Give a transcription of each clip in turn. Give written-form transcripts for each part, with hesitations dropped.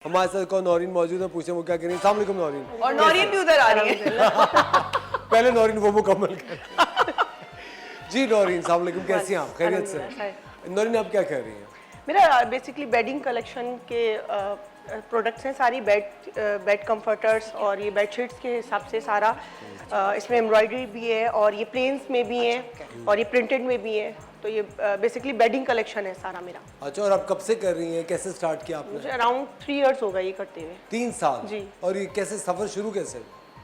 हमारे साथ कौन नौरीन मौजूद है, पूछे वो क्या कह रही है। अस्सलाम वालेकुम नौरीन। और नौरीन भी उधर आ रही है। पहले नौरीन वो मुकम्मल कर। जी नौरीन, अस्सलाम वालेकुम, कैसी हैं आप? खैरियत से? नौरीन आप क्या कह रही हैं? मेरा बेसिकली बेडिंग कलेक्शन के प्रोडक्ट्स हैं, सारी बेड कंफर्टर्स और ये बेडशीट्स के हिसाब से सारा इसमें एम्ब्रॉयडरी भी है और ये प्लेन्स में भी है और ये प्रिंटेड में भी है। तो ये बेसिकली बेडिंग कलेक्शन है सारा मेरा। अच्छा, और आप कब से कर रही हैं, कैसे स्टार्ट किया आपने? मुझे अराउंड 3 इयर्स हो गए ये करते हुए। 3 साल जी। और ये कैसे सफर शुरू कैसे?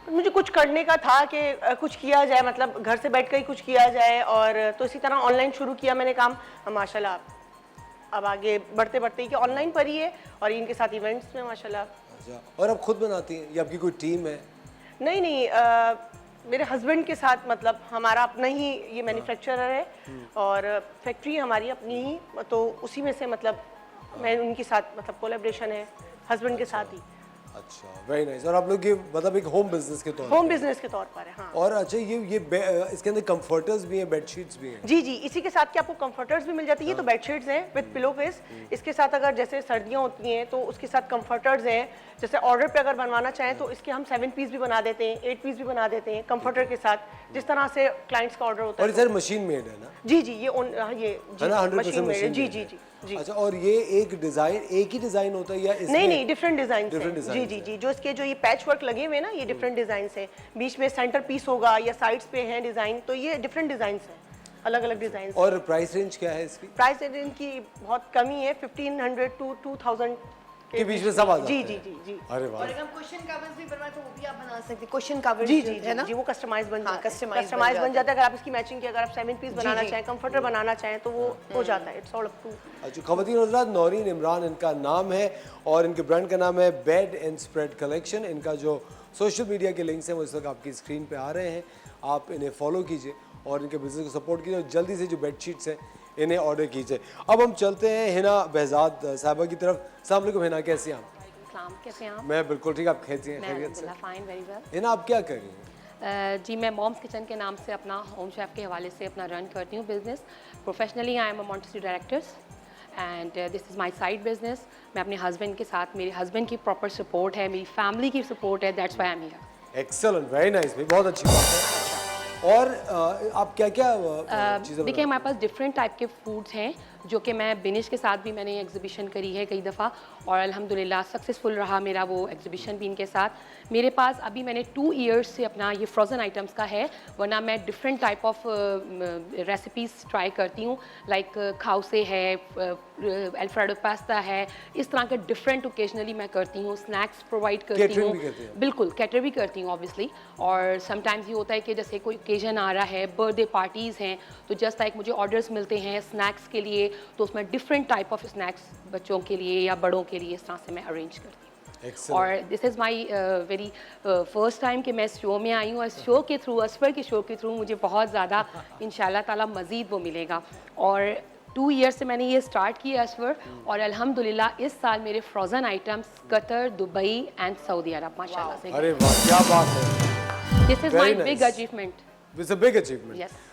मुझे कुछ करने का था कि कुछ किया जाए, मतलब घर से बैठ कर ही कुछ किया जाए, और तो इसी तरह ऑनलाइन शुरू किया मैंने काम। माशाल्लाह अब आगे बढ़ते बढ़ते ही कि ऑनलाइन पर ही है और इनके साथ इवेंट्स में माशाल्लाह। अच्छा, और आप खुद बनाती हैं या आपकी कोई टीम है? नहीं, मेरे हस्बैंड के साथ, मतलब हमारा अपना ही ये मैन्युफैक्चरर है और फैक्ट्री हमारी अपनी ही, तो उसी में से मतलब मैं उनके साथ मतलब कोलैबोरेशन है हस्बैंड के साथ ही। अच्छा, वेरी नाइस। और आप लोग ये मतलब एक होम बिजनेस के तौर होम बिजनेस के तौर पर है। हाँ। और अच्छा, इसके अंदर कंफर्टर्स भी हैं, बेडशीट्स भी हैं? जी जी, इसी के साथ क्या आपको कंफर्टर्स भी मिल जाती है। ये तो बेडशीट्स हैं विद पिलो केस। इसके साथ अगर जैसे सर्दियाँ होती हैं तो उसके साथ कंफर्टर्स हैं। जैसे ऑर्डर पे अगर बनवाना चाहें तो इसके हम 7 पीस भी बना देते हैं, 8 पीस भी बना देते हैं कंफर्टर के साथ, जिस तरह से क्लाइंट्स का ऑर्डर होता और है। ये सर मशीन मेड है ना? जी जी, ये है ना, 100% मशीन मशीन जी मेड जी है। जी जी। अच्छा, और ये एक ही डिजाइन होता है या इसमें? नहीं, डिफरेंट डिजाइन Different हैं। जी designs जी हैं। जी, जो इसके जो ये पैच वर्क लगे हुए हैं ना, ये डिफरेंट डिजाइन हैं। बीच में सेंटर पीस होगा या साइड्स पे हैं डिजाइन, तो ये डिफरेंट डिजाइन हैं, अलग अलग डिजाइन। और प्राइस रेंज क्या है इसकी? प्राइस रेंज की बहुत कमी है, 1500 टू 2000 के बीच में सब आ जाते जी हैं? जी जी जी। अरे और वाह। अगर हम क्वेश्चन कवर्स भी बनवाए तो वो भी आप बना सकते हैं। क्वेश्चन कवर्स जी जी है ना, जी, वो कस्टमाइज बन हाँ, जाता है। customize कस्टमाइज बन बन जाता है। अगर आप इसकी मैचिंग की, अगर आप 7 पीस बनाना जी। चाहें, कंफर्टर बनाना चाहें, तो वो हो जाता है। It's all up to. अच्छा, खवातीन और हज़रात, नौरीन इमरान इनका नाम है और इनके ब्रांड का नाम है बेड एंड स्प्रेड कलेक्शन। इनका जो सोशल मीडिया के लिंक्स हैं वो इस वक्त आपकी स्क्रीन पे आ रहे हैं, आप इन्हें फॉलो कीजिए और इनके बिजनेस को सपोर्ट कीजिए और जल्दी से जो बेडशीट्स हैं इन्हें ऑर्डर कीजिए। अब हम चलते हैं हिना बहजाद साहिबा की तरफ। अस्सलाम वालेकुम हिना, कैसी हैं आप? कैसे हैं आप? मैं बिल्कुल ठीक, आप कैसी हैं? मैं खैरियत से? Fine, very well. हिना, आप क्या कर रही हैं? जी, मैं मॉम्स किचन के नाम से अपना होम शेफ के हवाले से अपना रन करती हूँ business. Professionally I am a Montessori directors and this is my side business. मैं अपने हस्बैंड के साथ, मेरे हस्बैंड की प्रॉपर सपोर्ट है, मेरी फैमिली की सपोर्ट है, that's why I am here. Excellent, very nice, बहुत अच्छी बात है। और आप क्या क्या चीज़ें देखिए, हमारे पास डिफरेंट टाइप के फूड्स हैं जो कि मैं बिनिश के साथ भी मैंने एग्जीबिशन करी है कई दफ़ा और अल्हम्दुलिल्लाह सक्सेसफुल रहा मेरा वो एग्जीबिशन भी इनके साथ। मेरे पास अभी मैंने 2 इयर्स से अपना ये फ्रोज़न आइटम्स का है, वरना मैं different type of recipes try करती हूँ। लाइक खाउसे है, अल्फ्रेडो पास्ता है, इस तरह के डिफरेंट ओकेजनली मैं करती हूँ। स्नैक्स प्रोवाइड करती Catering हूँ, भी करती हैं? बिल्कुल कैटर भी करती हूँ ऑब्वियसली। और समटाइम्स ये होता है कि जैसे कोई ओकेजन आ रहा है, बर्थडे पार्टीज़ हैं, तो जस्ट लाइक मुझे ऑर्डर्स मिलते हैं स्नैक्स के लिए, तो उसमें डिफरेंट टाइप ऑफ स्नैक्स बच्चों के लिए या बड़ों के लिए इस तरह से मैं अरेंज करती हूँ। Excellent. और this is my very first time कि मैं इस शो में आई हूँ और इस शो के थ्रू, असफर के शो के थ्रू मुझे बहुत ज़्यादा इंशाल्लाह ताला मज़ीद वो मिलेगा। और 2 ईयर्स से मैंने ये स्टार्ट किया असफर और अल्हम्दुलिल्लाह इस साल मेरे frozen items Qatar, Dubai and Saudi Arabia माशाल्लाह से। अरे वाह, क्या बात है, this is Very my nice. Big achievement. It's a big achievement. Yes.